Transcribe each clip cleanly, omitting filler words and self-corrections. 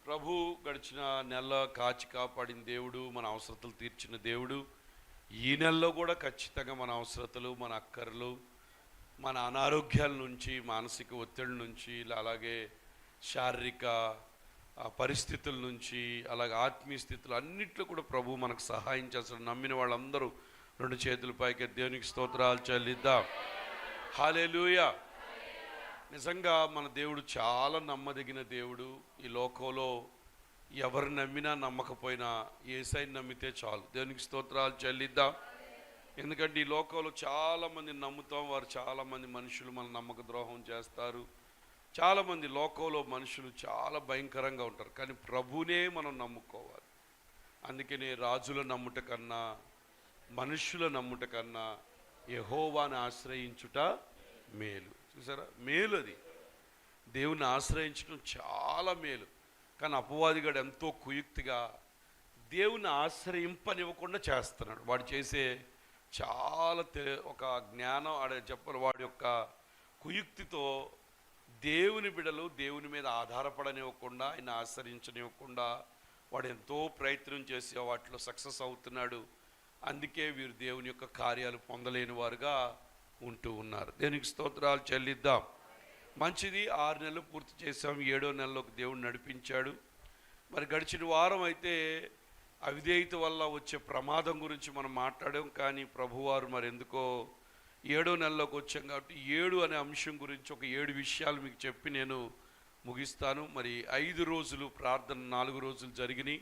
ప్రభు గడిచిన నెల కాచి కాపాడిన దేవుడు, మన అవసరతలు తీర్చిన దేవుడు ఈ నెలలో కూడా ఖచ్చితంగా మన అవసరతలు, మన అక్కర్లు, మన అనారోగ్యాల నుంచి, మానసిక ఒత్తిడి నుంచి, అలాగే శారీరక పరిస్థితుల నుంచి, అలాగే ఆత్మీయ స్థితులు అన్నింటిలో కూడా ప్రభు మనకు సహాయం చేస్తాడు. నమ్మిన వాళ్ళందరూ రెండు చేతుల పైకి దేవునికి స్తోత్రాలు చెల్లిద్దాం. హల్లెలూయా. నిజంగా మన దేవుడు చాలా నమ్మదగిన దేవుడు. ఈ లోకంలో ఎవరు నమ్మినా నమ్మకపోయినా యేసయ్యని నమ్మితే చాలు. దేవునికి స్తోత్రాలు చెల్లిద్దాం. ఎందుకంటే ఈ లోకంలో చాలామంది నమ్ముతాం, వారు చాలామంది మనుషులు మన నమ్మక ద్రోహం చేస్తారు. చాలామంది లోకంలో మనుషులు చాలా భయంకరంగా ఉంటారు, కానీ ప్రభునే మనం నమ్ముకోవాలి. అందుకనే రాజుల నమ్ముట కన్నా, మనుషుల నమ్ముట కన్నా యెహోవాను ఆశ్రయించుట మేలు. చూసారా, మేలు. అది దేవుని ఆశ్రయించడం చాలా మేలు. కానీ అపవాదిగాడు ఎంతో కుయుక్తిగా దేవుని ఆశ్రయింపనివ్వకుండా చేస్తున్నాడు. వాడు చేసే చాలా ఒక జ్ఞానం ఆడ చెప్పరు. వాడి యొక్క కుయుక్తితో దేవుని బిడలు దేవుని మీద ఆధారపడనివ్వకుండా, ఆయన ఆశ్రయించనివ్వకుండా వాడు ఎంతో ప్రయత్నం చేసి వాటిలో సక్సెస్ అవుతున్నాడు. అందుకే వీరు దేవుని యొక్క కార్యాలు పొందలేని వారుగా ఉంటూ ఉన్నారు. దేవునికి స్తోత్రాలు చెల్లిద్దాం. మంచిది, 6 నెలలు పూర్తి చేసాం. 7వ నెలలోకి దేవుడు నడిపించాడు. మరి గడిచిన వారం అయితే అవిధేయత వల్ల వచ్చే ప్రమాదం గురించి మనం మాట్లాడాం. కానీ ప్రభువారు మరి ఎందుకో 7వ నెలలోకి వచ్చాం కాబట్టి 7 అనే అంశం గురించి ఒక 7 విషయాలు మీకు చెప్పి నేను ముగిస్తాను. మరి 5 రోజులు ప్రార్థన, 4 రోజులు జరిగినాయి.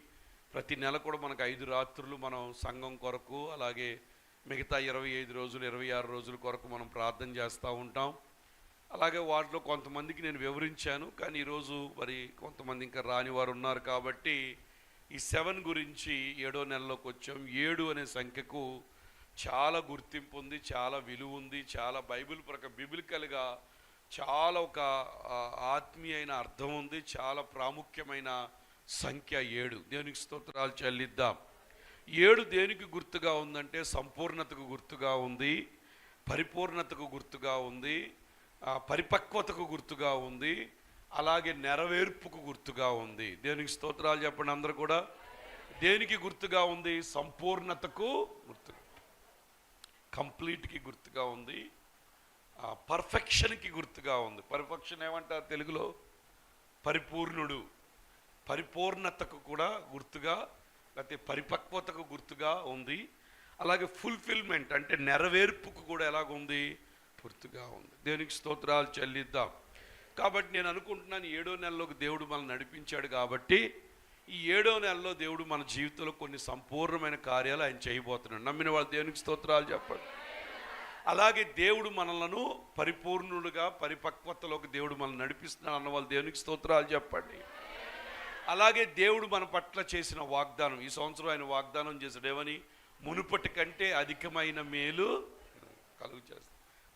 ప్రతి నెల కూడా మనకు 5 రాత్రులు మనం సంఘం కొరకు, అలాగే మిగతా 25 రోజులు 26 రోజుల కొరకు మనం ప్రార్థన చేస్తూ ఉంటాం. అలాగే వాటిలో కొంతమందికి నేను వివరించాను, కానీ ఈరోజు మరి కొంతమంది ఇంకా రాని వారు ఉన్నారు కాబట్టి ఈ 7 గురించి 7వ నెలలోకి వచ్చాం. 7 అనే సంఖ్యకు చాలా గుర్తింపు ఉంది, చాలా విలువ ఉంది, చాలా బిబిలికల్గా చాలా ఒక ఆత్మీయమైన అర్థం ఉంది, చాలా ప్రాముఖ్యమైన సంఖ్య 7. దేవునికి స్తోత్రాలు చెల్లిద్దాం. 7 దేనికి గుర్తుగా ఉందంటే సంపూర్ణతకు గుర్తుగా ఉంది, పరిపూర్ణతకు గుర్తుగా ఉంది, పరిపక్వతకు గుర్తుగా ఉంది, అలాగే నెరవేర్పుకు గుర్తుగా ఉంది. దేనికి స్తోత్రాలు చెప్పండి అందరూ కూడా. దేనికి గుర్తుగా ఉంది? సంపూర్ణతకు గుర్తుగా, కంప్లీట్కి గుర్తుగా ఉంది, పర్ఫెక్షన్కి గుర్తుగా ఉంది. పర్ఫెక్షన్ ఏమంటారు తెలుగులో? పరిపూర్ణుడు. పరిపూర్ణతకు కూడా గుర్తుగా, లేకపోతే పరిపక్వతకు గుర్తుగా ఉంది. అలాగే ఫుల్ఫిల్మెంట్ అంటే నెరవేర్పుకు కూడా ఎలాగుంది? గుర్తుగా ఉంది. దేవునికి స్తోత్రాలు చెల్లిద్దాం. కాబట్టి నేను అనుకుంటున్నాను 7వ నెలలోకి దేవుడు మనల్ని నడిపించాడు కాబట్టి ఈ 7వ నెలలో దేవుడు మన జీవితంలో కొన్ని సంపూర్ణమైన కార్యాలు ఆయన చేయబోతున్నాడు. నమ్మిన వాళ్ళు దేవునికి స్తోత్రాలు చెప్పండి. అలాగే దేవుడు మనలను పరిపూర్ణుడుగా, పరిపక్వతలోకి దేవుడు మనల్ని నడిపిస్తున్నాడు అన్న వాళ్ళు దేవునికి స్తోత్రాలు చెప్పండి. అలాగే దేవుడు మన పట్ల చేసిన వాగ్దానం, ఈ సంవత్సరం ఆయన వాగ్దానం చేశాడు ఏమని? మునుపటి కంటే అధికమైన మేలు కలుగు చేస్తాడు.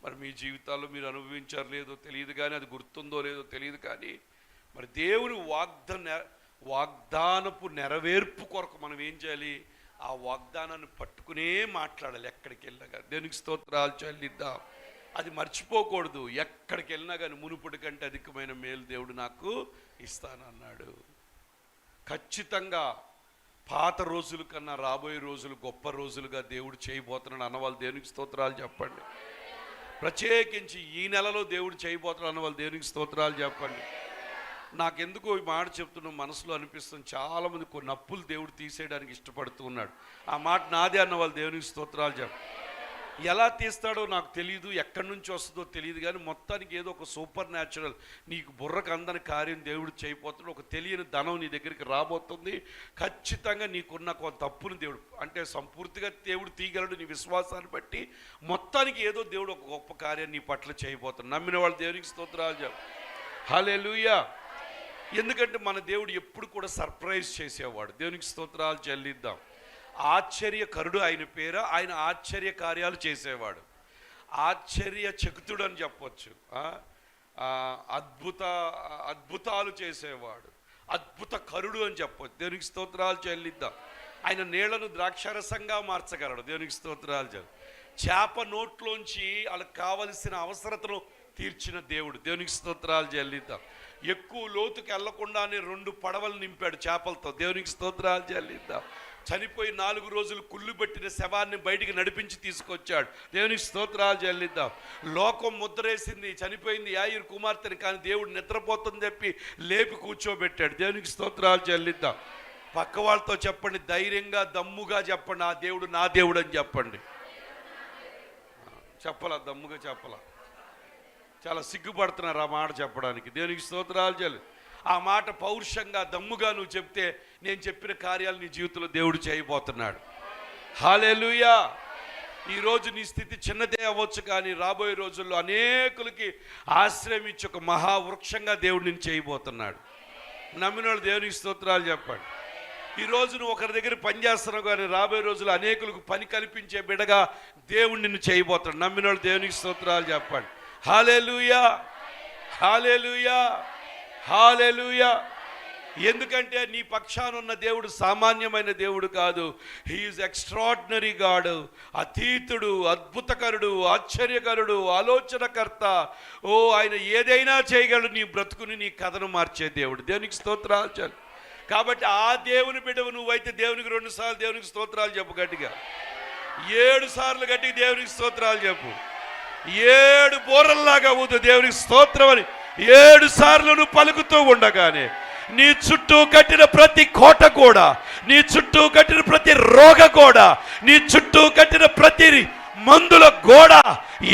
మరి మీ జీవితాల్లో మీరు అనుభవించారు లేదో తెలియదు, కానీ అది గుర్తుందో లేదో తెలియదు, కానీ మరి దేవుని వాగ్దానపు నెరవేర్పు కొరకు మనం ఏం చేయాలి? ఆ వాగ్దానాన్ని పట్టుకునే మాట్లాడాలి ఎక్కడికి వెళ్ళినా కానీ. దేవునికి స్తోత్రాలు చెల్లిద్దాం. అది మర్చిపోకూడదు. ఎక్కడికి వెళ్ళినా కానీ మునుపటి కంటే అధికమైన మేలు దేవుడు నాకు ఇస్తానన్నాడు. ఖచ్చితంగా పాత రోజుల కన్నా రాబోయే రోజులు గొప్ప రోజులుగా దేవుడు చేయబోతున్నాడు అన్నవాళ్ళు దేవునికి స్తోత్రాలు చెప్పండి. ప్రత్యేకించి ఈ నెలలో దేవుడు చేయబోతున్నాడు అన్నవాళ్ళు దేవునికి స్తోత్రాలు చెప్పండి. నాకెందుకో ఈ మాట చెప్తున్న మనసులో అనిపిస్తుంది, చాలామంది కొన్ని అప్పులు దేవుడు తీసేయడానికి ఇష్టపడుతూ ఉన్నాడు. ఆ మాట నాదే అన్న వాళ్ళు దేవునికి స్తోత్రాలు చెప్పండి. ఎలా తీస్తాడో నాకు తెలియదు, ఎక్కడి నుంచి వస్తుందో తెలియదు, కానీ మొత్తానికి ఏదో ఒక సూపర్ న్యాచురల్, నీకు బుర్రకు అందని కార్యం దేవుడు చేయబోతున్నాడు. ఒక తెలియని ధనం నీ దగ్గరికి రాబోతుంది. ఖచ్చితంగా నీకున్న కొంత తప్పును దేవుడు అంటే సంపూర్తిగా దేవుడు తీయగలడు నీ విశ్వాసాన్ని బట్టి. మొత్తానికి ఏదో దేవుడు ఒక గొప్ప కార్యాన్ని నీ పట్ల చేయబోతున్నాడు. నమ్మిన వాళ్ళు దేవునికి స్తోత్రాలు చెప్పు. హల్లెలూయా. ఎందుకంటే మన దేవుడు ఎప్పుడు కూడా సర్ప్రైజ్ చేసేవాడు. దేవునికి స్తోత్రాలు చెల్లిద్దాం. ఆశ్చర్యకరుడు ఆయన పేరు. ఆయన ఆశ్చర్య కార్యాలు చేసేవాడు. ఆశ్చర్యచకితుడు అని చెప్పొచ్చు. అద్భుతాలు చేసేవాడు. అద్భుతకరుడు అని చెప్పొచ్చు. దేవునికి స్తోత్రాలు చెల్లిద్దాం. ఆయన నీళ్లను ద్రాక్షారసంగా మార్చగలడు. దేవునికి స్తోత్రాలు చెల్లి. చేప నోట్లోంచి వాళ్ళకి కావలసిన అవసరతను తీర్చిన దేవుడు. దేవునికి స్తోత్రాలు చెల్లిద్దాం. ఎక్కువ లోతుకి వెళ్లకుండానే 2 పడవలు నింపాడు చేపలతో. దేవునికి స్తోత్రాలు చెల్లిద్దాం. చనిపోయి 4 రోజులు కుళ్ళు పెట్టిన శవాన్ని బయటికి నడిపించి తీసుకొచ్చాడు. దేవునికి స్తోత్రాలు చెల్లిద్దాం. లోకం ముద్రేసింది, చనిపోయింది యాయిరు కుమార్తెని, కానీ దేవుడు నిద్రపోతుందని చెప్పి లేపి కూర్చోబెట్టాడు. దేవునికి స్తోత్రాలు చెల్లిద్దాం. పక్క వాళ్ళతో చెప్పండి, ధైర్యంగా దమ్ముగా చెప్పండి, ఆ దేవుడు నా దేవుడు అని చెప్పండి. చెప్పలా, దమ్ముగా చెప్పలా. చాలా సిగ్గుపడుతున్నారు ఆ మాట చెప్పడానికి. దేవునికి స్తోత్రాలు చెల్లి. ఆ మాట పౌరుషంగా దమ్ముగా నువ్వు చెప్తే నేను చెప్పిన కార్యాలు నీ జీవితంలో దేవుడు చేయబోతున్నాడు. హల్లెలూయా. ఈరోజు నీ స్థితి చిన్నదే అవ్వచ్చు, కానీ రాబోయే రోజుల్లో అనేకులకి ఆశ్రయం ఇచ్చి ఒక మహావృక్షంగా దేవుడు నిన్ను చేయబోతున్నాడు. నమ్మిన వాళ్ళు దేవునికి స్తోత్రాలు చెప్పండి. ఈరోజు నువ్వు ఒకరి దగ్గర పని చేస్తున్నావు, కానీ రాబోయే రోజుల్లో అనేకులకు పని కల్పించే బిడ్డగా దేవుడు నిన్ను చేయబోతాడు. నమ్మిన వాళ్ళు దేవునికి స్తోత్రాలు చెప్పండి. హల్లెలూయా, హల్లెలూయా, హల్లెలూయా. ఎందుకంటే నీ పక్షాన ఉన్న దేవుడు సామాన్యమైన దేవుడు కాదు. He is extraordinary god. అతీతుడు, అద్భుతకరుడు, ఆశ్చర్యకరుడు, ఆలోచనకర్త. ఆయన ఏదైనా చేయగలడు. నీ బ్రతుకుని, నీ కథను మార్చే దేవుడు. దేవునికి స్తోత్రాలు చాలు. కాబట్టి ఆ దేవుని బిడ్డవు నువ్వైతే దేవునికి 2 సార్లు దేవునికి స్తోత్రాలు చెప్పు గట్టిగా. 7 సార్లు గట్టిగా దేవునికి స్తోత్రాలు చెప్పు. 7 బోరల్లాగా ఊదు దేవునికి స్తోత్రం అని 7 సార్లు నువ్వు పలుకుతూ ఉండగానే నీ చుట్టూ కట్టిన ప్రతి కోట కూడా, నీ చుట్టూ కట్టిన ప్రతి రోగ గోడ, నీ చుట్టూ కట్టిన ప్రతి మందుల గోడ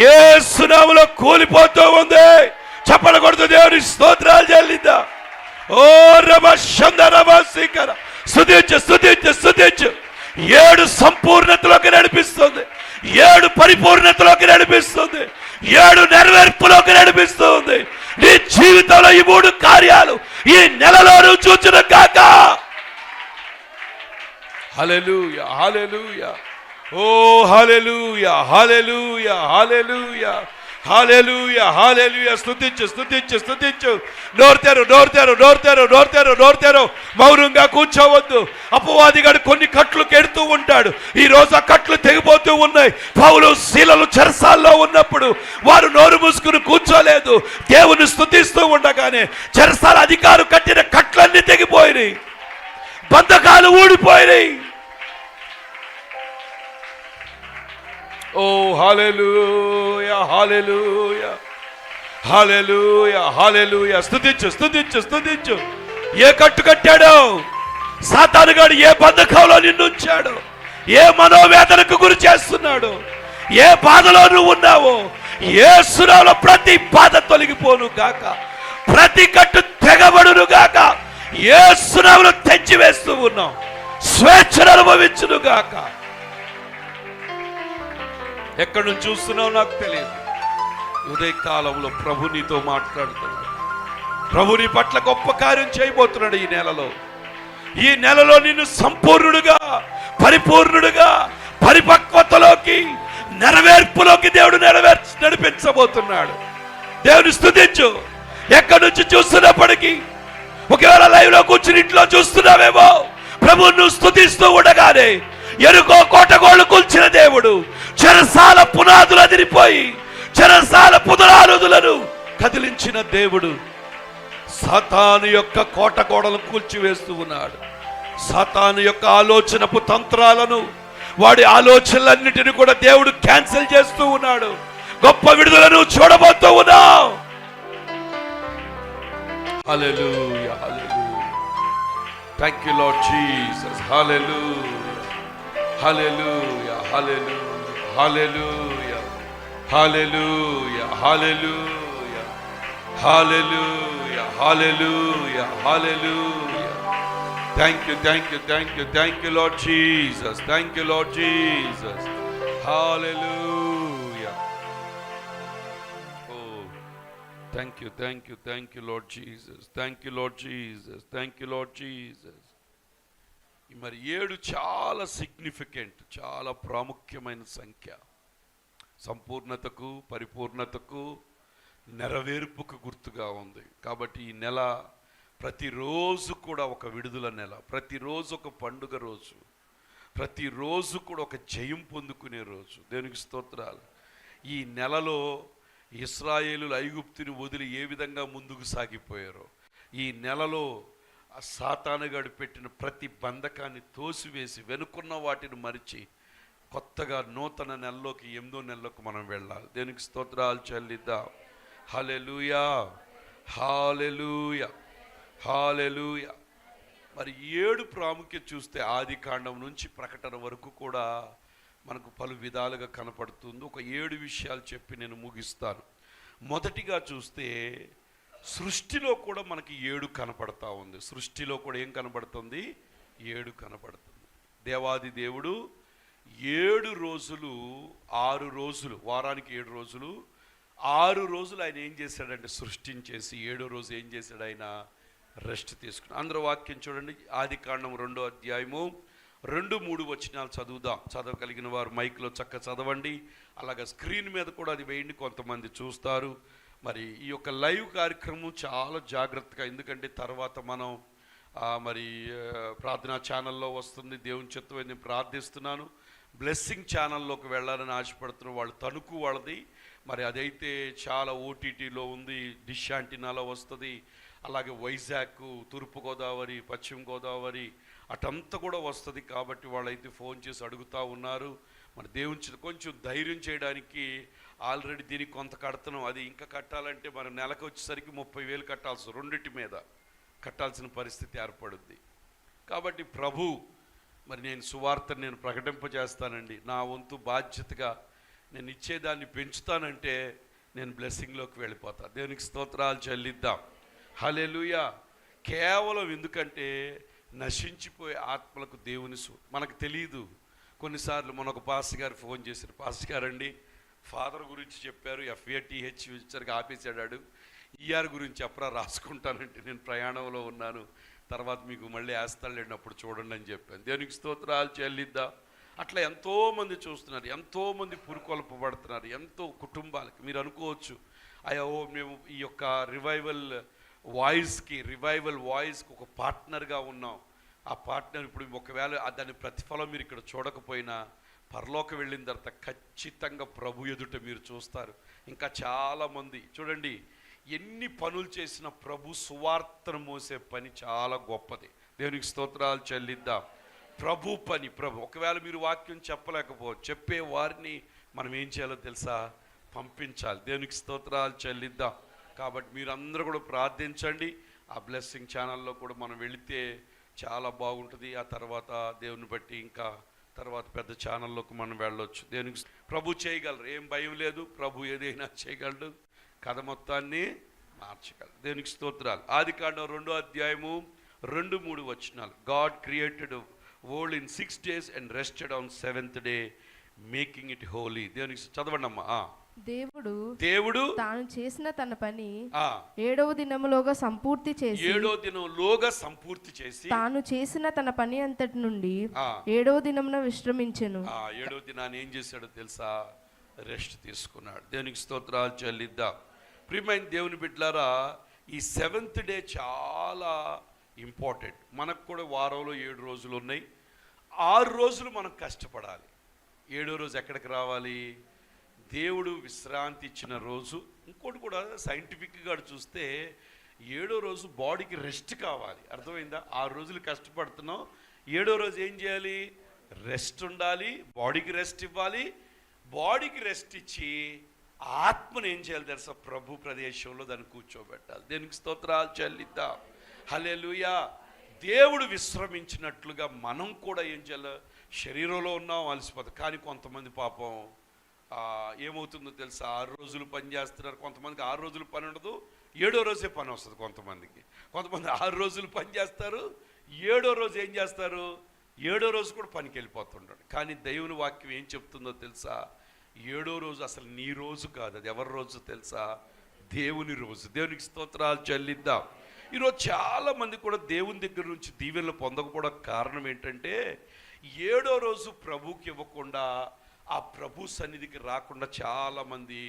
యేసు నామములో కూలిపోతూ ఉంది. చెప్పకూడదు. దేవునికి స్తోత్రాలు చెల్లిద్దా. ఓ రమ శందరమశిఖర స్తుతించు, స్తుతించు, స్తుతించు. 7 సంపూర్ణతలోకి నడిపిస్తుంది, 7 పరిపూర్ణతలోకి నడిపిస్తుంది, 7 నెరవేర్పులోకి నడిపిస్తుంది. నీ జీవితంలో ఈ 3 కార్యాలు ఈ నెలలో నువ్వు చూచిన కాక. హల్లెలూయా, హల్లెలూయా. ఓ హల్లెలూయా, హల్లెలూయా, హల్లెలూయా, హల్లెలూయా, హల్లెలూయా. స్తుతించు, స్తుతించు, స్తుతించు. నోర్తెరు, నోర్తెరు, నోర్తెరు, నోర్తెరు, నోర్తెరు. మౌనంగా కూర్చోవద్దు. అపవాదిగాడు కొన్ని కట్లు కెడుతూ ఉంటాడు. ఈ రోజు ఆ కట్లు తెగిపోతూ ఉన్నాయి. పౌలు శీలలు చెరసాల్లో ఉన్నప్పుడు వారు నోరు మూసుకుని కూర్చోలేదు. దేవుని స్తుతిస్తూ ఉండగానే చెరసాల అధికారు కట్టిన కట్లన్నీ తెగిపోయినాయి, బంధకాలు ఊడిపోయినాయి. ఓ హల్లెలూయా, హల్లెలూయా, హల్లెలూయా, హల్లెలూయా. స్తుతించు, స్తుతించు, స్తుతించు. ఏ కట్టు కట్టాడో, సాతానుగాడు ఏ బంధకంలో నిన్ను ఉంచాడో, ఏ మనోవేదనకు గురి చేస్తున్నాడో, ఏ బాధలో నువ్వు ఉన్నావో, యేసు నామములో ప్రతి బాధ తొలగిపోను గాక, ప్రతి కట్టు తెగబడును గాక. యేసు నామములో తెంచివేస్తూ ఉన్నాం. స్వేచ్ఛను అనుభవించును గాక. ఎక్కడి నుంచి చూస్తున్నావు నాకు తెలియదు. ఉదయకాలంలో ప్రభు నీతో మాట్లాడుతున్నాడు. ప్రభు నీ పట్ల గొప్ప కార్యం చేయబోతున్నాడు ఈ నెలలో. ఈ నెలలో నిన్ను సంపూర్ణుడుగా, పరిపూర్ణుడుగా, పరిపక్వతలోకి, నెరవేర్పులోకి దేవుడు నడిపించబోతున్నాడు. దేవుని స్తుతించు. ఎక్కడి నుంచి చూస్తున్నప్పటికీ, ఒకవేళ లైవ్ లో కూర్చుని ఇంట్లో చూస్తున్నావేమో, ప్రభు నువ్వు స్తుతిస్తూ ఉండగానే ఎరుకో కోటగోళ్ళు కూల్చిన దేవుడు, చెరసాల పునాదులు అదిరిపోయి చెరసాల పునరాలుదులను కదిలించిన దేవుడు సాతాను యొక్క కోటగోడలు కూల్చివేస్తూ ఉన్నాడు. సాతాను యొక్క ఆలోచనపు తంత్రాలను, వాడి ఆలోచనలన్నిటిని కూడా దేవుడు క్యాన్సిల్ చేస్తూ ఉన్నాడు. గొప్ప విడుదలను చూడబోతూ ఉన్నావు. Hallelujah, hallelujah. Thank you Lord Jesus. Hallelujah, hallelujah, hallelujah, hallelujah, hallelujah, hallelujah, hallelujah, hallelujah, hallelujah. Thank you, thank you, thank you, thank you Lord Jesus. Thank you Lord Jesus. Hallelujah. Oh thank you, thank you, thank you Lord Jesus. Thank you Lord Jesus. Thank you Lord Jesus. మరి 7 చాలా significant, చాలా ప్రాముఖ్యమైన సంఖ్య. సంపూర్ణతకు, పరిపూర్ణతకు, నెరవేర్పుకు గుర్తుగా ఉంది. కాబట్టి ఈ నెల ప్రతిరోజు కూడా ఒక విడుదల నెల, ప్రతిరోజు ఒక పండుగ రోజు, ప్రతిరోజు కూడా ఒక జయం పొందుకునే రోజు. దేవునికి స్తోత్రాలు. ఈ నెలలో ఇశ్రాయేలులు ఐగుప్తుని వదిలి ఏ విధంగా ముందుకు సాగిపోయారో, ఈ నెలలో ఆ సాతానుగాడు పెట్టిన ప్రతి బంధకాన్ని తోసివేసి వెనుకున్న వాటిని మరిచి కొత్తగా నూతన నెలలోకి 8వ నెలలోకి మనం వెళ్ళాలి. దేనికి స్తోత్రాలు చెల్లిద్దాం. హల్లెలూయా, హల్లెలూయా, హల్లెలూయా. మరి 7 ప్రాముఖ్యత చూస్తే ఆది కాండం నుంచి ప్రకటన వరకు కూడా మనకు పలు విధాలుగా కనపడుతుంది. ఒక 7 విషయాలు చెప్పి నేను ముగిస్తాను. మొదటిగా చూస్తే సృష్టిలో కూడా మనకి 7 కనపడతా ఉంది. సృష్టిలో కూడా ఏం కనపడుతుంది? 7 కనపడుతుంది. దేవాది దేవుడు 7 రోజులు, 6 రోజులు, వారానికి 7 రోజులు, 6 రోజులు ఆయన ఏం చేశాడంటే సృష్టించేసి 7వ రోజు ఏం చేశాడు? ఆయన రెస్ట్ తీసుకున్నాడు. అందరూ వాక్యం చూడండి. ఆది కాండం 2వ అధ్యాయము 2-3 వచనాలు చదువుదాం. చదవగలిగిన వారు మైక్లో చక్క చదవండి. అలాగే స్క్రీన్ మీద కూడా అది వేయండి, కొంతమంది చూస్తారు. మరి ఈ యొక్క లైవ్ కార్యక్రమం చాలా జాగ్రత్తగా, ఎందుకంటే తర్వాత మనం మరి ప్రార్థనా ఛానల్లో వస్తుంది. దేవుని చిత్తమై నేను ప్రార్థిస్తున్నాను. బ్లెస్సింగ్ ఛానల్లోకి వెళ్ళాలని ఆశపడుతున్న వాళ్ళు తణుకు వాళ్ళది, మరి అదైతే చాలా ఓటీటీలో ఉంది, డిష్ యాంటీనాలో వస్తుంది. అలాగే వైజాగ్, తూర్పుగోదావరి, పశ్చిమ గోదావరి అటంతా కూడా వస్తుంది. కాబట్టి వాళ్ళైతే ఫోన్ చేసి అడుగుతూ ఉన్నారు. మన దేవుని కొంచెం ధైర్యం చేయడానికి ఆల్రెడీ దీనికి కొంత కడుతున్నాం. అది ఇంకా కట్టాలంటే మన నెలకు వచ్చేసరికి 30,000 కట్టాల్సి, రెండింటి మీద కట్టాల్సిన పరిస్థితి ఏర్పడుద్ది. కాబట్టి ప్రభు మరి నేను సువార్తను నేను ప్రకటింపజేస్తానండి. నా వంతు బాధ్యతగా నేను ఇచ్చేదాన్ని పెంచుతానంటే నేను బ్లెస్సింగ్లోకి వెళ్ళిపోతాను. దేవునికి స్తోత్రాలు చెల్లిద్దాం. హల్లెలూయా. కేవలం ఎందుకంటే నశించిపోయే ఆత్మలకు దేవుని మనకు తెలియదు. కొన్నిసార్లు మన ఒక పాస్టర్ గారు ఫోన్ చేశారు, పాస్టర్ గారు అండి ఫాదర్ గురించి చెప్పారు, FATH ఇచ్చరికి ఆపేసాడాడు, ER గురించి చెప్పరా రాసుకుంటానంటే నేను ప్రయాణంలో ఉన్నాను, తర్వాత మీకు మళ్ళీ వేస్తాడులేండి అప్పుడు చూడండి అని చెప్పాను. దేవునికి స్తోత్రాలు చెల్లిద్దాం. అట్లా ఎంతోమంది చూస్తున్నారు, ఎంతోమంది పురుకొల్పబడుతున్నారు, ఎంతో కుటుంబాలకి. మీరు అనుకోవచ్చు అయ్యో మేము ఈ యొక్క రివైవల్ వాయిస్కి ఒక పార్ట్నర్గా ఉన్నాం. ఆ పార్ట్నర్ ఇప్పుడు ఒకవేళ దాని ప్రతిఫలం మీరు ఇక్కడ చూడకపోయినా పరలోకి వెళ్ళిన తర్వాత ఖచ్చితంగా ప్రభు ఎదుట మీరు చూస్తారు. ఇంకా చాలామంది చూడండి, ఎన్ని పనులు చేసిన ప్రభు సువార్తను మోసే పని చాలా గొప్పది. దేవునికి స్తోత్రాలు చెల్లిద్దాం. ప్రభు పని, ప్రభు ఒకవేళ మీరు వాక్యం చెప్పలేకపోవచ్చు, చెప్పే వారిని మనం ఏం చేయాలో తెలుసా? పంపించాలి. దేవునికి స్తోత్రాలు చెల్లిద్దాం. కాబట్టి మీరందరూ కూడా ప్రార్థించండి. ఆ బ్లెస్సింగ్ ఛానల్లో కూడా మనం వెళితే చాలా బాగుంటుంది. ఆ తర్వాత దేవుని బట్టి ఇంకా తర్వాత పెద్ద ఛానల్లోకి మనం వెళ్ళొచ్చు. దేవునికి ప్రభు చేయగలరు, ఏం భయం లేదు. ప్రభు ఏదైనా చేయగలడు, కథ మొత్తాన్ని మార్చగలరు. దేవునికి స్తోత్రాలు. ఆది కాండం 2వ అధ్యాయము 2-3 వచనాలు. God created world in 6 days and rested on 7th day making it Holi. దేవునికి చదవండి అమ్మా. దేవుడు తాను చేసిన తన పని 7వ దినములోగా సంపూర్తి చేసి తాను చేసిన తన పని అంతటి నుండి 7వ దినమున విశ్రమించెను. 7వ దినాన్ని ఏం చేశాడో తెలుసా? రెస్ట్ తీసుకున్నాడు. దేవునికి స్తోత్రాలు చెల్లిద్దాం. ప్రియమైన దేవుని బిడ్డలారా, ఈ 7th day చాలా ఇంపార్టెంట్. మనకు కూడా వారంలో 7 రోజులు ఉన్నాయి. 6 రోజులు మనం కష్టపడాలి. 7వ రోజు ఎక్కడికి రావాలి? దేవుడు విశ్రాంతి ఇచ్చిన రోజు. ఇంకోటి కూడా సైంటిఫిక్గా చూస్తే 7వ రోజు బాడీకి రెస్ట్ కావాలి. అర్థమైందా? 6 రోజులు కష్టపడుతున్నాం, 7వ రోజు ఏం చేయాలి? రెస్ట్ ఉండాలి. బాడీకి రెస్ట్ ఇవ్వాలి. బాడీకి రెస్ట్ ఇచ్చి ఆత్మను ఏం చేయాలి తెలుసా? ప్రభు ప్రదేశంలో దాన్ని కూర్చోబెట్టాలి. దేనికి స్తోత్రాలు చెల్లిద్దాం. హల్లెలూయా. దేవుడు విశ్రమించినట్లుగా మనం కూడా ఏం చేయాలి? శరీరంలో ఉన్నాం, అలసిపోతాం. కానీ కొంతమంది పాపం ఏమవుతుందో తెలుసా? 6 రోజులు పని చేస్తున్నారు. కొంతమందికి 6 రోజులు పని ఉండదు, 7వ రోజే పని వస్తుంది. కొంతమంది 6 రోజులు పని చేస్తారు, 7వ రోజు ఏం చేస్తారు? 7వ రోజు కూడా పనికి వెళ్ళిపోతుంటాడు. కానీ దేవుని వాక్యం ఏం చెప్తుందో తెలుసా? 7వ రోజు అసలు నీ రోజు కాదు, అది ఎవరి రోజు తెలుసా? దేవుని రోజు. దేవునికి స్తోత్రాలు చెల్లిద్దాం. ఈరోజు చాలామంది కూడా దేవుని దగ్గర నుంచి దీవెనలు పొందకపోవడం కారణం ఏంటంటే 7వ రోజు ప్రభుకి ఇవ్వకుండా, ఆ ప్రభు సన్నిధికి రాకుండా చాలామంది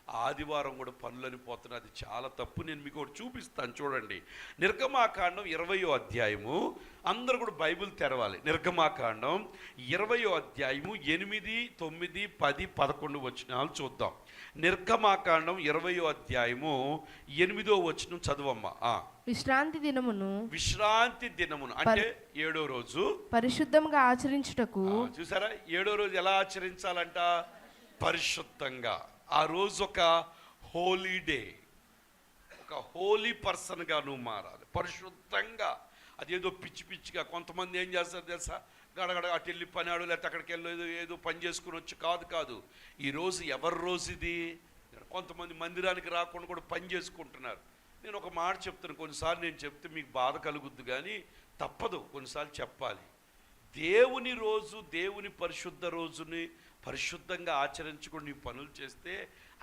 ఆదివారం కూడా పనులని పోతున్నా, అది చాలా తప్పు. నేను మీకు ఒకటి చూపిస్తాను చూడండి. నిర్గమాకాండం 20వ అధ్యాయము, అందరూ కూడా బైబిల్ తెరవాలి. నిర్గమాకాండం 20వ అధ్యాయము 8, 9, 10, 11 వచనాలు చూద్దాం. నిర్గమాకాండం 20వ అధ్యాయము 8వ వచనం చదువమ్మా. విశ్రాంతి దినమును అంటే 7వ రోజు పరిశుద్ధంగా ఆచరించుటకు. చూసారా, 7వ రోజు ఎలా ఆచరించాలంట? పరిశుద్ధంగా. ఆ రోజు ఒక హోలీ డే, ఒక హోలీ పర్సన్గా నువ్వు మారాలి, పరిశుద్ధంగా. అదేదో పిచ్చి పిచ్చిగా కొంతమంది ఏం చేస్తారు తెలుసా, గడగడ అటు వెళ్ళి పనాడు, లేకపోతే అక్కడికి వెళ్ళి ఏదో పని చేసుకుని వచ్చి. కాదు. ఈరోజు ఎవరి రోజు ఇది? కొంతమంది మందిరానికి రాకుండా కూడా పని చేసుకుంటున్నారు. నేను ఒక మాట చెప్తాను, కొన్నిసార్లు నేను చెప్తే మీకు బాధ కలుగుద్దు, కానీ తప్పదు, కొన్నిసార్లు చెప్పాలి. దేవుని రోజు, దేవుని పరిశుద్ధ రోజుని పరిశుద్ధంగా ఆచరించుకొని నీ పనులు చేస్తే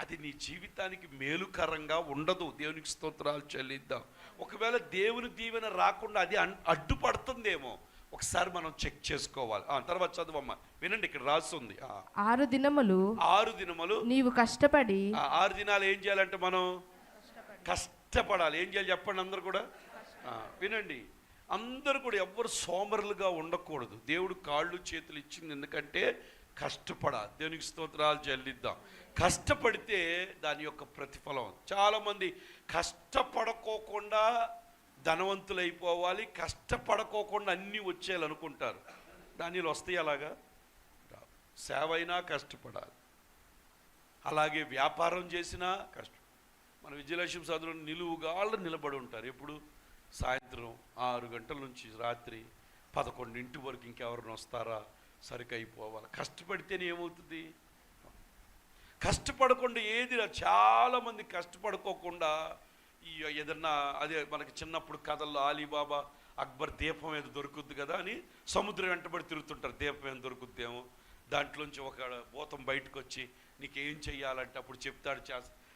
అది నీ జీవితానికి మేలుకరంగా ఉండదు. దేవునికి స్తోత్రాలు చెల్లిద్దాం. ఒకవేళ దేవుని దీవెన రాకుండా అది అడ్డుపడుతుందేమో, ఒకసారి మనం చెక్ చేసుకోవాలి. తర్వాత చదువమ్మా, వినండి, ఇక్కడ రాస్తుంది 6 దినములు నీవు కష్టపడి. 6 దినాలు ఏం చేయాలంటే మనం కష్టపడాలి. ఏం చేయాలి చెప్పండి అందరు కూడా. వినండి, అందరూ కూడా ఎవ్వరు సోమరులుగా ఉండకూడదు. దేవుడు కాళ్ళు చేతులు ఇచ్చింది ఎందుకంటే కష్టపడాలి. దేవునికి స్తోత్రాలు చెల్లిద్దాం. కష్టపడితే దాని యొక్క ప్రతిఫలం. చాలామంది కష్టపడకోకుండా ధనవంతులైపోవాలి, కష్టపడకోకుండా అన్నీ వచ్చేయాలనుకుంటారు. దానిలో వస్తాయి అలాగా? సేవ అయినా కష్టపడాలి, అలాగే వ్యాపారం చేసినా కష్టం. మన విజయలక్ష్మి సోదరులు నిలువుగాళ్ళు నిలబడి ఉంటారు. ఎప్పుడు? సాయంత్రం 6 గంటల నుంచి రాత్రి 11 వరకు. ఇంకెవరిని వస్తారా, సరికి అయిపోవాలి. కష్టపడితేనే ఏమవుతుంది? కష్టపడకుండా ఏది. చాలామంది కష్టపడుకోకుండా ఏదన్నా, అదే మనకి చిన్నప్పుడు కథల్లో అలీబాబా అక్బర్ దీపం ఏదో దొరుకుద్ది కదా అని సముద్రం వెంటబడి తిరుగుతుంటారు. దీపం ఏం దొరుకుద్దేమో, దాంట్లోంచి ఒక భూతం బయటకు వచ్చి నీకేం చెయ్యాలంటే అప్పుడు చెప్తాడు.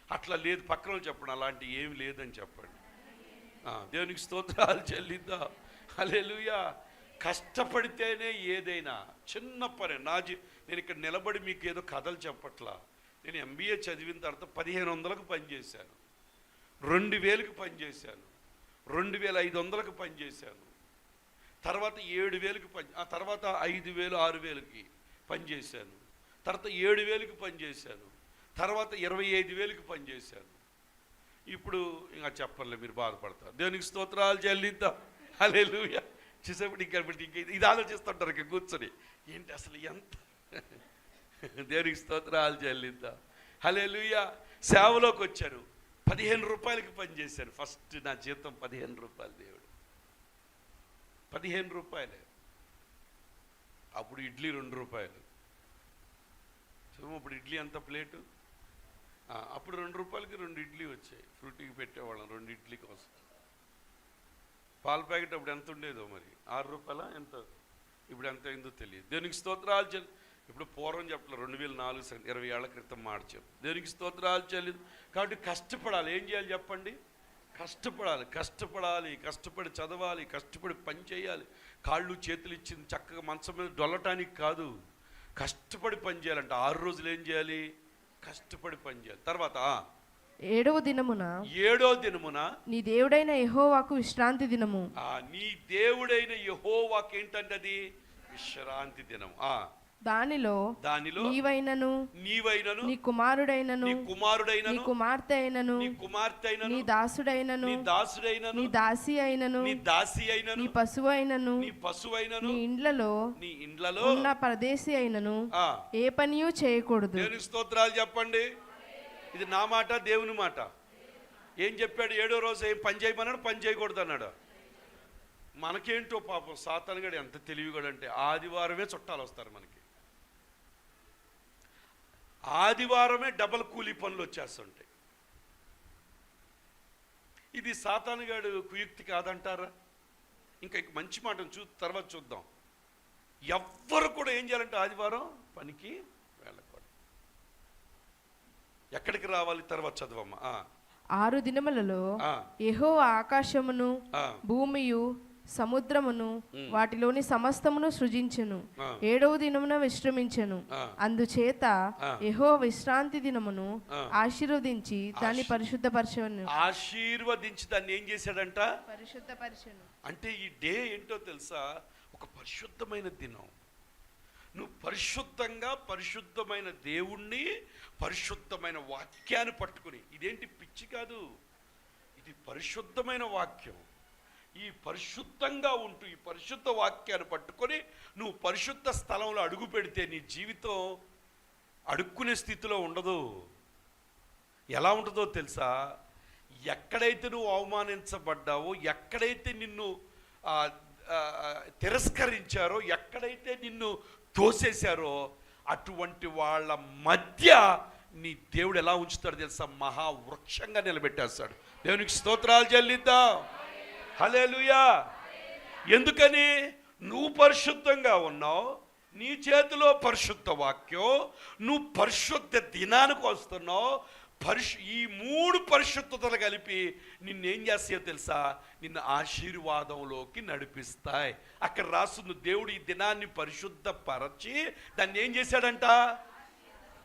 అట్లా లేదు, పక్కన చెప్పండి, అలాంటి ఏం లేదని చెప్పండి. దేవునికి స్తోత్రాలు చెల్లిద్దాం. హల్లెలూయా. కష్టపడితేనే ఏదైనా. చిన్న పని. నేను ఇక్కడ నిలబడి మీకు ఏదో కథలు చెప్పట్లా. నేను MBA చదివిన తర్వాత 1500కు పనిచేశాను, 2000కి పనిచేశాను, 2500కి పనిచేశాను, తర్వాత 7000కి తర్వాత 5000, 6000కి పనిచేశాను, తర్వాత 7000కి పనిచేశాను, తర్వాత 25,000కి పనిచేశాను. ఇప్పుడు ఇంకా చెప్పలే, మీరు బాధపడతారు. దేవునికి స్తోత్రాలు చెల్లిద్దాం. హల్లెలూయా. చూసేప్పుడు ఇంకా ఇది ఆలోచిస్తుంటారు ఇక కూర్చొని, ఏంటి అసలు ఎంత. దేవునికి స్తోత్రాలు చెల్లిద్దాం. హల్లెలూయా. సేవలోకి వచ్చారు, 15 రూపాయలకి పనిచేశాను. ఫస్ట్ నా జీతం 15 రూపాయలు. దేవుడు 15 రూపాయలే. అప్పుడు ఇడ్లీ 2 రూపాయలు. ఇప్పుడు ఇడ్లీ ఎంత ప్లేటు? అప్పుడు 2 రూపాయలకి 2 ఇడ్లీ వచ్చాయి. ఫ్రూటీకి పెట్టేవాళ్ళం 2 ఇడ్లీ కోసం. పాల ప్యాకెట్ అప్పుడు ఎంత ఉండేదో మరి, 6 రూపాయల ఎంత, ఇప్పుడు ఎంత అయిందో తెలియదు. దేవునికి స్తోత్రాలు చెల్లి. ఇప్పుడు పూర్వం చెప్పలేదు, 2004 20 ఏళ్ల క్రితం మాట చెప్పు. దేవునికి స్తోత్రాలు చెల్లిదు. కాబట్టి కష్టపడాలి. ఏం చేయాలి చెప్పండి? కష్టపడాలి, కష్టపడి చదవాలి, కష్టపడి పని చేయాలి. కాళ్ళు చేతులు ఇచ్చింది చక్కగా మంచం మీద డొల్లటానికి కాదు, కష్టపడి పని చేయాలంట. 6 రోజులు ఏం చేయాలి? కష్టపడి పని చేయాలి. తర్వాత 7వ దినమున నీ దేవుడైన యెహోవాకు విశ్రాంతి దినము. నీ దేవుడైన యెహోవాకు ఏంటంటే అది విశ్రాంతి దినం. దానిలో నీవైనను నీ కుమారుడైనను నీ కుమార్తె అయినను నీ దాసుడైనను నీ దాసి అయినను నీ పశువు అయినను నీ ఇండ్లలో ఉన్న పరదేశి అయినను ఏ పనియూ చేయకూడదు. దేవుని స్తోత్రాలు చెప్పండి. ఇది నా మాట, దేవుని మాట. ఏం చెప్పాడు? 7వ రోజు ఏం పని చేయమన్నాడు? పని చేయకూడదు అన్నాడు. మనకేంటో పాపం సాతానుగాడు ఎంత తెలివిగాడంటే ఆదివారమే చుట్టాలు వస్తారు మనకి. ఆదివారమే డబల్ కూలీ పనులు వచ్చేస్తుంటాయి. ఇది సాతానుగాడు కుయుక్తి కాదంటారా? ఇంకా మంచి మాటను తర్వాత చూద్దాం. ఎవ్వరు కూడా ఏం చేయాలంటే ఆదివారం పనికి వెళ్ళకూడదు. ఎక్కడికి రావాలి? తర్వాత చదవమ్మా. 6 దినములలో యెహోవా ఆకాశమును భూమియు సముద్రమును వాటిలోని సమస్తమును సృజించెను. 7వ దినమున విశ్రమించెను. అందుచేత యెహోవా విశ్రాంతి దినమును ఆశీర్వదించి దాన్ని పరిశుద్ధపరచెను. ఆశీర్వదించి దాన్ని ఏం చేశాడంట? పరిశుద్ధపరచెను. అంటే ఈ డే ఏంటో తెలుసా? ఒక పరిశుద్ధమైన దినం. నువ్వు పరిశుద్ధమైన దేవుణ్ణి, పరిశుద్ధమైన వాక్యాన్ని పట్టుకుని, ఇదేంటి పిచ్చి కాదు, ఇది పరిశుద్ధమైన వాక్యం. ఈ పరిశుద్ధంగా ఉంటూ ఈ పరిశుద్ధ వాక్యాన్ని పట్టుకొని నువ్వు పరిశుద్ధ స్థలంలో అడుగు పెడితే నీ జీవితం అడుక్కునే స్థితిలో ఉండదు. ఎలా ఉంటుందో తెలుసా? ఎక్కడైతే నువ్వు అవమానించబడ్డావో, ఎక్కడైతే నిన్ను తిరస్కరించారో, ఎక్కడైతే నిన్ను తోసేశారో అటువంటి వాళ్ళ మధ్య నీ దేవుడు ఎలా ఉంచుతాడు తెలుసా? మహావృక్షంగా నిలబెట్టేస్తాడు. దేవునికి స్తోత్రాలు చెల్లిద్దాం. హల్లెలూయా. ఎందుకని? నువ్వు పరిశుద్ధంగా ఉన్నావు, నీ చేతిలో పరిశుద్ధ వాక్యం, నువ్వు పరిశుద్ధ దినానికి వస్తున్నావు. ఈ 3 పరిశుద్ధతలు కలిపి నిన్నేం చేస్తాయో తెలుసా? నిన్ను ఆశీర్వాదంలోకి నడిపిస్తాయి. అక్కడ రాస్తుంది, దేవుడు ఈ దినాన్ని పరిశుద్ధపరచి దాన్ని ఏం చేశాడంట?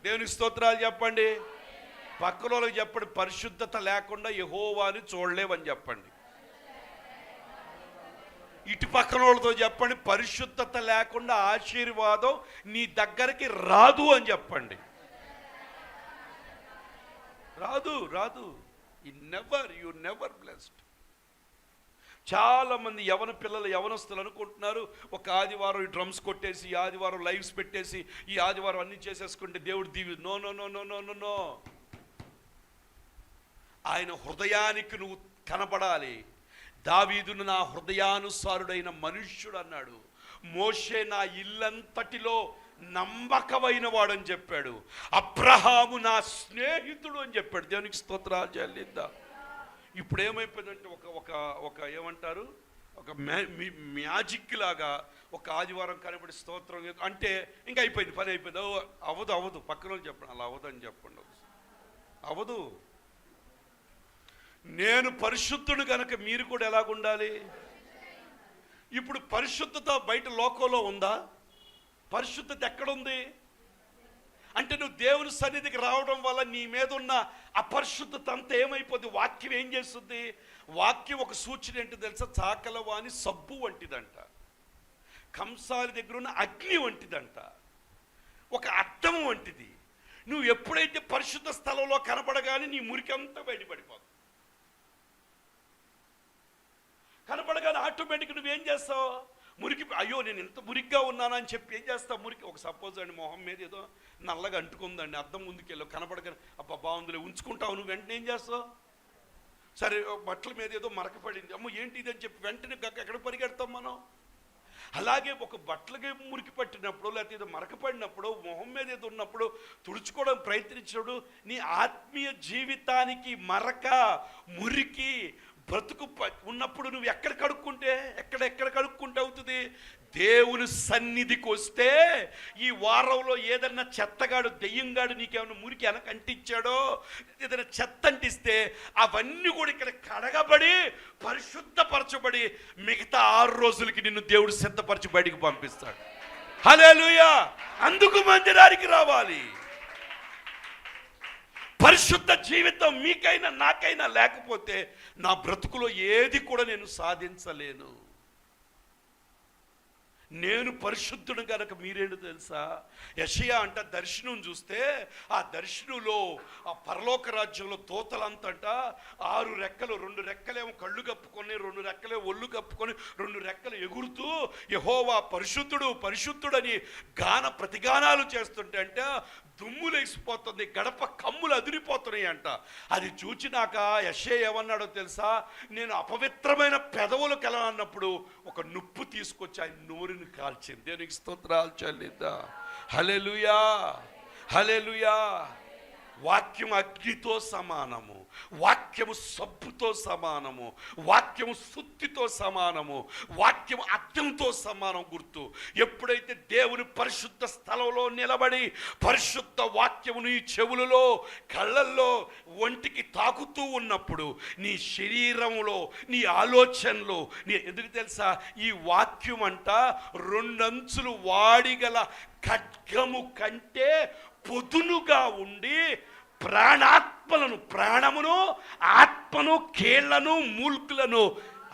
దేవునికి స్తోత్రాలు చెప్పండి. పక్కన వాళ్ళకి చెప్పండి, పరిశుద్ధత లేకుండా యెహోవాని చూడలేవని చెప్పండి. ఇటు పక్కన వాళ్ళతో చెప్పండి, పరిశుద్ధత లేకుండా ఆశీర్వాదం నీ దగ్గరికి రాదు అని చెప్పండి. రాదు. You never blessed. చాలా మంది యవనస్తులు అనుకుంటున్నారు, ఒక ఆదివారం ఈ డ్రమ్స్ కొట్టేసి, ఈ ఆదివారం లైవ్స్ పెట్టేసి, ఈ ఆదివారం అన్ని చేసేసుకుంటే దేవుడు దీవి. నో. ఆయన హృదయానికి నువ్వు కనబడాలి. దావీదును నా హృదయానుసారుడైన మనుష్యుడు అన్నాడు. మోషే నా ఇల్లంతటిలో నమ్మకమైన వాడని చెప్పాడు. అబ్రహాము నా స్నేహితుడు అని చెప్పాడు. దేవునికి స్తోత్రాలు చెల్లిద్దాం. ఇప్పుడు ఏమైపోయిందంటే ఒక ఏమంటారు, ఒక మ్యాజిక్ లాగా ఒక ఆదివారం కనబడి స్తోత్రం అంటే ఇంకా అయిపోయింది, పని అయిపోయింది. అవ్వదు. పక్కన చెప్పండి, అలా అవ్వదని చెప్పండి. అవ్వదు. నేను పరిశుద్ధుడు కనుక మీరు కూడా ఎలాగుండాలి? ఇప్పుడు పరిశుద్ధత బయట లోకంలో ఉందా? పరిశుద్ధత ఎక్కడుంది? అంటే నువ్వు దేవుని సన్నిధికి రావడం వల్ల నీ మీద ఉన్న అపరిశుద్ధత అంతా ఏమైపోద్ది? వాక్యం ఏం చేస్తుంది? వాక్యం ఒక సూచన ఏంటి తెలుసా? చాకలవాణి సబ్బు వంటిదంట, కంసాలి దగ్గర ఉన్న అగ్ని వంటిదంట, ఒక అద్దం వంటిది. నువ్వు ఎప్పుడైతే పరిశుద్ధ స్థలంలో కనపడగానే నీ మురికి అంతా బయటపడిపోతుంది. కనపడగానే ఆటోమేటిక్గా నువ్వేం చేస్తావు? మురికి, అయ్యో నేను ఇంత మురిగ్గా ఉన్నానని చెప్పి ఏం చేస్తావు? మురికి ఒక సపోజ్ అండి, మొహం మీద ఏదో నల్లగా అంటుకుందండి, అద్దం ముందుకెళ్ళావు, కనపడగానే అబ్బా బాగుందిలే ఉంచుకుంటావు. నువ్వు వెంటనే ఏం చేస్తావు? సరే బట్టల మీద ఏదో మరక పడింది, అమ్మో ఏంటి ఇదని చెప్పి వెంటనే ఎక్కడ పరిగెడతాం మనం? అలాగే ఒక బట్టలకి మురికి పట్టినప్పుడు, లేకపోతే ఏదో మరక పడినప్పుడు, మొహం మీద ఏదో ఉన్నప్పుడు తుడుచుకోవడం ప్రయత్నించినప్పుడు నీ ఆత్మీయ జీవితానికి మరక, మురికి, బ్రతుకు ఉన్నప్పుడు నువ్వు ఎక్కడ కడుక్కుంటే అవుతుంది? దేవుని సన్నిధికి వస్తే ఈ వారంలో ఏదన్నా చెత్తగాడు, దెయ్యంగాడు నీకేమైనా మురికి అంటించాడో, ఏదైనా చెత్త అంటిస్తే అవన్నీ కూడా ఇక్కడ కడగబడి పరిశుద్ధపరచబడి మిగతా 6 రోజులకి నిన్ను దేవుడు సిద్ధపరచి బయటికి పంపిస్తాడు. హల్లెలూయా. అందుకు మందిరానికి రావాలి. పరిశుద్ధ జీవితం మీకైనా నాకైనా లేకపోతే నా బ్రతుకులో ఏది కూడా నేను సాధించలేను. నేను పరిశుద్ధుడు కనుక మీరేంటో తెలుసా? యెషయా అంట దర్శనం చూస్తే, ఆ దర్శనంలో ఆ పరలోక రాజ్యంలో దూతలంతట 6 రెక్కలు, 2 రెక్కలేమో కళ్ళు కప్పుకొని, 2 రెక్కలేమో ఒళ్ళు కప్పుకొని, 2 రెక్కలు ఎగురుతూ యెహోవా పరిశుద్ధుడు పరిశుద్ధుడని ప్రతిగానాలు చేస్తుంటే అంట దుమ్ము లేసిపోతుంది, గడప కమ్ములు అదిరిపోతున్నాయి అంట. అది చూచినాక యెషయా ఏమన్నాడో తెలుసా? నేను అపవిత్రమైన పెదవులు కలనన్నప్పుడు ఒక నుప్పు తీసుకొచ్చి ఆయన నోరుని కాల్చింది. దేవునికి స్తోత్రాలు చెల్లిద్దాం. హల్లెలూయా. వాక్యం అగ్నితో సమానము, వాక్యము సబ్బుతో సమానము, వాక్యము సుత్తితో సమానము, వాక్యము అద్దంతో సమానం. గుర్తు, ఎప్పుడైతే దేవుని పరిశుద్ధ స్థలంలో నిలబడి పరిశుద్ధ వాక్యము నీ చెవులలో, కళ్ళల్లో, ఒంటికి తాకుతూ ఉన్నప్పుడు నీ శరీరంలో, నీ ఆలోచనలో, నీ ఎందుకు తెలుసా, ఈ వాక్యం అంట రెండంచులు వాడిగల ఖడ్గము కంటే పొదునుగా ఉండి ప్రాణమును, ఆత్మను, కీళ్లను, మూల్కులను.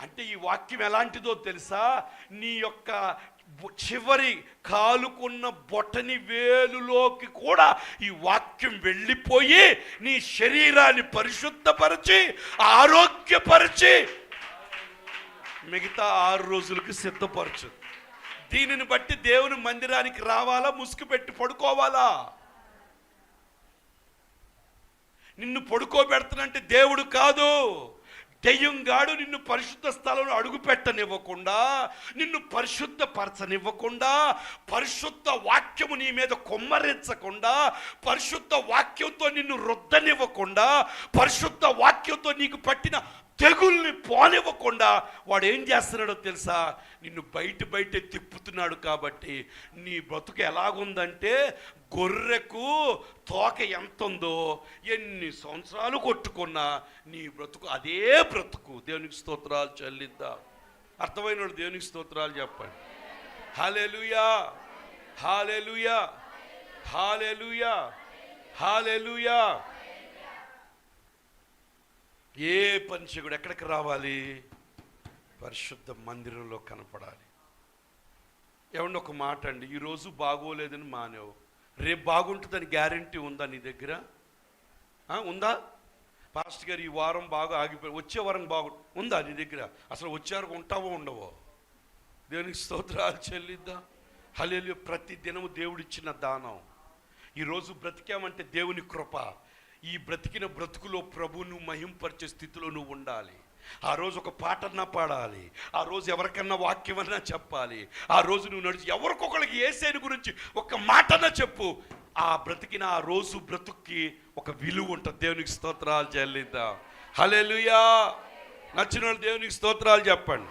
అంటే ఈ వాక్యం ఎలాంటిదో తెలుసా, నీ యొక్క చివరి కాలుకున్న బొటని వేలులోకి కూడా ఈ వాక్యం వెళ్ళిపోయి నీ శరీరాన్ని పరిశుద్ధపరిచి ఆరోగ్యపరిచి మిగతా 6 రోజులకు సిద్ధపరచు. దీనిని బట్టి దేవుని మందిరానికి రావాలా, ముసుగు పెట్టి పడుకోవాలా? నిన్ను పడుకోబెడతానంటే దేవుడు కాదు, దెయ్యంగాడు నిన్ను పరిశుద్ధ స్థలంలో అడుగు పెట్టనివ్వకుండా, నిన్ను పరిశుద్ధపరచనివ్వకుండా, పరిశుద్ధ వాక్యము నీ మీద కొమ్మరించకుండా, పరిశుద్ధ వాక్యంతో నిన్ను రుద్దనివ్వకుండా, పరిశుద్ధ వాక్యంతో నీకు పట్టిన తెగుల్ని పోనివ్వకుండా వాడు ఏం చేస్తున్నాడో తెలుసా, నిన్ను బయటే తిప్పుతున్నాడు. కాబట్టి నీ బ్రతుకు ఎలాగుందంటే, గొర్రెకు తోక ఎంత ఉందో ఎన్ని సంవత్సరాలు కొట్టుకున్నా నీ బ్రతుకు అదే బ్రతుకు. దేవునికి స్తోత్రాలు చెల్లిద్దాం. అర్థమైన వాళ్ళు దేవునికి స్తోత్రాలు చెప్పండి. హల్లెలూయా, హల్లెలూయా, హల్లెలూయా, హల్లెలూయా. ఏ పరిచయుడు ఎక్కడికి రావాలి? పరిశుద్ధ మందిరంలో కనపడాలి. ఏమన్నా ఒక మాట అండి, ఈరోజు బాగోలేదని మానేవు, రేపు బాగుంటుందని గ్యారంటీ ఉందా నీ దగ్గర? ఉందా? పాస్టర్ గారు ఈ వారం బాగా ఆగిపోయి వచ్చే వారం ఉందా నీ దగ్గర? అసలు వచ్చేవారు ఉంటావో ఉండవో? దేవునికి స్తోత్రాలు చెల్లిద్దాం. హల్లెలూయా. ప్రతి దినము దేవుడిచ్చిన దానం. ఈరోజు బ్రతికామంటే దేవుని కృప. ఈ బ్రతికిన బ్రతుకులో ప్రభువును మహింపరిచే స్థితిలో నువ్వు ఉండాలి. ఆ రోజు ఒక పాటన్నా పాడాలి, ఆ రోజు ఎవరికన్నా వాక్యమన్నా చెప్పాలి, ఆ రోజు నువ్వు నడిచి ఎవరికొకరికి యేసేని గురించి ఒక మాటన్నా చెప్పు. ఆ బ్రతికిన ఆ రోజు బ్రతుక్కి ఒక విలువ ఉంటుంది. దేవునికి స్తోత్రాలు చెల్లిద్దాం. హల్లెలూయా. నచ్చిన వాళ్ళు దేవునికి స్తోత్రాలు చెప్పండి.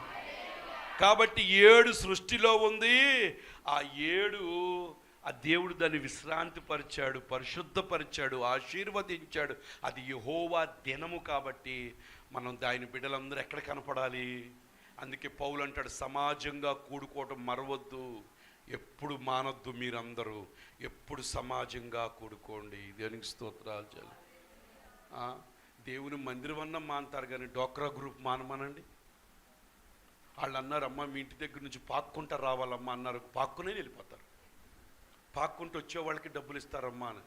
కాబట్టి 7 సృష్టిలో ఉంది. ఆ 7 ఆ దేవుడు దాన్ని విశ్రాంతి పరిచాడు, పరిశుద్ధపరిచాడు, ఆశీర్వదించాడు. అది యెహోవా దినము. కాబట్టి మనం దాని బిడ్డలందరూ ఎక్కడ కనపడాలి? అందుకే పౌలు అంటాడు, సమాజంగా కూడుకోవటం మరవద్దు, ఎప్పుడు మానొద్దు, మీరందరూ ఎప్పుడు సమాజంగా కూడుకోండి. దేవునికి స్తోత్రాలు చాలు. దేవుని మందిరం అన్నా మానుతారు కానీ డోక్రా గ్రూప్ మానమనండి. వాళ్ళు అన్నారు, అమ్మ మీ ఇంటి దగ్గర నుంచి పాక్కుంటా రావాలమ్మా అన్నారు, పాక్కునే వెళ్ళిపోతారు. పాక్కుంటూ వచ్చే వాళ్ళకి డబ్బులు ఇస్తారమ్మా అని.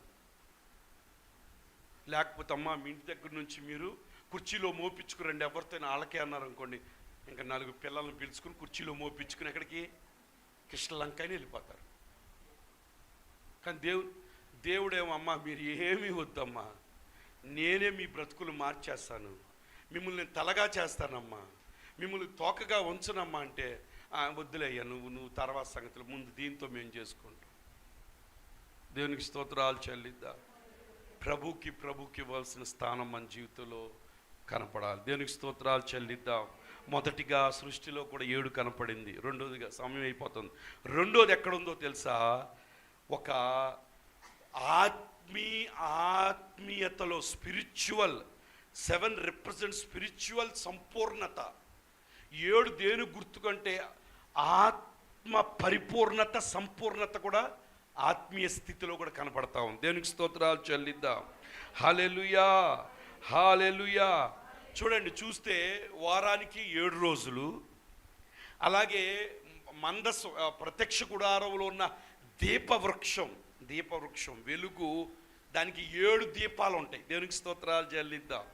లేకపోతే అమ్మా మీ ఇంటి దగ్గర నుంచి మీరు కుర్చీలో మోపించుకురండి ఎవరితో వాళ్ళకే అన్నారు అనుకోండి, ఇంకా 4 పిల్లలను పిలుచుకుని కుర్చీలో మోపించుకుని ఎక్కడికి? కృష్ణలంకని వెళ్ళిపోతారు. కానీ దేవుడేమో, అమ్మా మీరు ఏమీ వద్దమ్మా, నేనే మీ బ్రతుకులు మార్చేస్తాను, మిమ్మల్ని తలగా చేస్తానమ్మా, మిమ్మల్ని తోకగా ఉంచనమ్మా అంటే, వద్దులేయ్యా నువ్వు తర్వాత సంగతులు, ముందు దీంతో మేము చేసుకుంటాం. దేవునికి స్తోత్రాలు చెల్లిద్దాం. ప్రభుకి ఇవ్వాల్సిన స్థానం మన జీవితంలో కనపడాలి. దేవునికి స్తోత్రాలు చెల్లిద్దాం. మొదటిగా సృష్టిలో కూడా 7 కనపడింది. రెండోదిగా సమయం అయిపోతుంది. రెండోది ఎక్కడుందో తెలుసా? ఒక ఆత్మీయతలో స్పిరిచువల్ 7 రిప్రజెంట్ స్పిరిచువల్ సంపూర్ణత. 7 దేని గుర్తుకంటే ఆత్మ పరిపూర్ణత, సంపూర్ణత కూడా ఆత్మీయ స్థితిలో కూడా కనపడతా ఉంది. దేవునికి స్తోత్రాలు చెల్లిద్దాం. హల్లెలూయా, హల్లెలూయా. చూడండి, చూస్తే వారానికి 7 రోజులు. అలాగే ప్రత్యక్ష గుడారంలో ఉన్న దీపవృక్షం వెలుగు, దానికి 7 దీపాలు ఉంటాయి. దేవునికి స్తోత్రాలు చెల్లిద్దాం.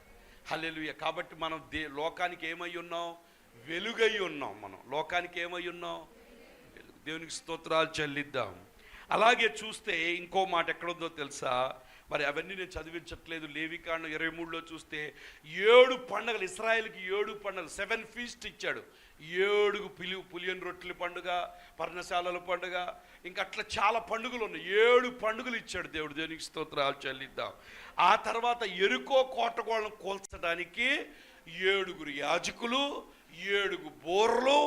హల్లెలూయా. కాబట్టి మనం లోకానికి ఏమై ఉన్నాం? వెలుగై ఉన్నాం. మనం లోకానికి ఏమై ఉన్నాం? దేవునికి స్తోత్రాలు చెల్లిద్దాం. అలాగే చూస్తే ఇంకో మాట ఎక్కడుందో తెలుసా? మరి అవన్నీ నేను చదివించట్లేదు. లేవికాండం 23లో చూస్తే 7 పండుగలు, ఇశ్రాయేలుకి 7 పండుగలు, 7 ఫీస్ట్ ఇచ్చాడు. 7 పులియని రొట్టెల పండుగ, పర్ణశాలల పండుగ, ఇంకా అట్లా చాలా పండుగలు ఉన్నాయి. 7 పండుగలు ఇచ్చాడు దేవుడు. దేవునికి స్తోత్రాలు చెల్లిద్దాం. ఆ తర్వాత ఎరుకో కోటగోళ్ళను కూల్చడానికి 7 యాజకులు, 7 బోర్లు,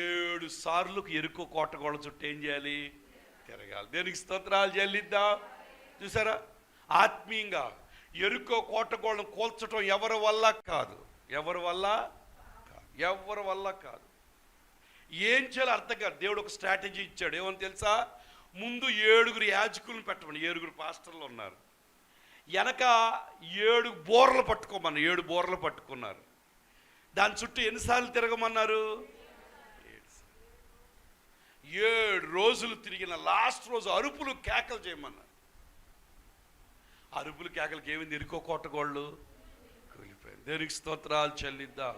7 సార్లు ఎరుకో కోటగోళ్ళ చుట్టూ ఏం చేయాలి? తిరగాలి. దేనికి స్తోత్రాలు చెల్లిద్దాం. చూసారా, ఆత్మీయంగా ఎరుకో కోటగోళ్ళను కూల్చడం ఎవరి వల్ల కాదు, ఎవరి వల్ల కాదు. ఏం చేయాలో అర్థం కాదు. దేవుడు ఒక స్ట్రాటజీ ఇచ్చాడు. ఏమని తెలుసా? ముందు 7 యాజకులను పెట్టమని, 7 పాస్టర్లు ఉన్నారు. వెనక 7 బోర్లు పట్టుకోమన్నారు. 7 బోర్లు పట్టుకున్నారు. దాని చుట్టూ ఎన్నిసార్లు తిరగమన్నారు? 7 రోజులు తిరిగిన లాస్ట్ రోజు అరుపులు కేకలు చేయమన్నారు. అరుపులు కేకలకి ఏమైంది? ఎరుకో కోటగోళ్ళు కూలిపోయింది. దేవునికి స్తోత్రాలు చెల్లిద్దాం.